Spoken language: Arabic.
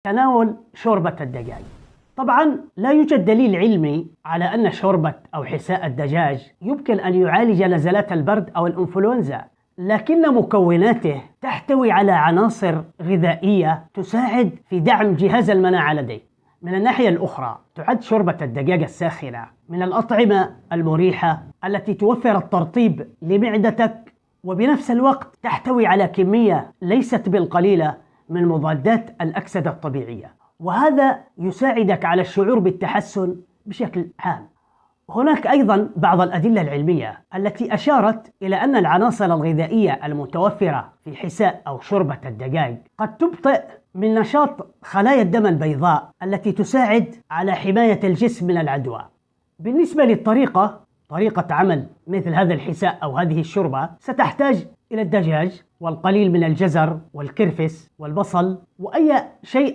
تناول شوربة الدجاج. طبعا لا يوجد دليل علمي على أن شوربة أو حساء الدجاج يمكن أن يعالج نزلات البرد أو الإنفلونزا، لكن مكوناته تحتوي على عناصر غذائية تساعد في دعم جهاز المناعة لديك. من الناحية الأخرى تعد شوربة الدجاج الساخنة من الأطعمة المريحة التي توفر الترطيب لمعدتك، وبنفس الوقت تحتوي على كمية ليست بالقليلة من مضادات الأكسدة الطبيعية، وهذا يساعدك على الشعور بالتحسن بشكل عام. هناك أيضا بعض الأدلة العلمية التي أشارت إلى أن العناصر الغذائية المتوفرة في حساء أو شوربة الدجاج قد تبطئ من نشاط خلايا الدم البيضاء التي تساعد على حماية الجسم من العدوى. بالنسبة للطريقة، طريقة عمل مثل هذا الحساء أو هذه الشوربة ستحتاج إلى الدجاج والقليل من الجزر والكرفس والبصل وأي شيء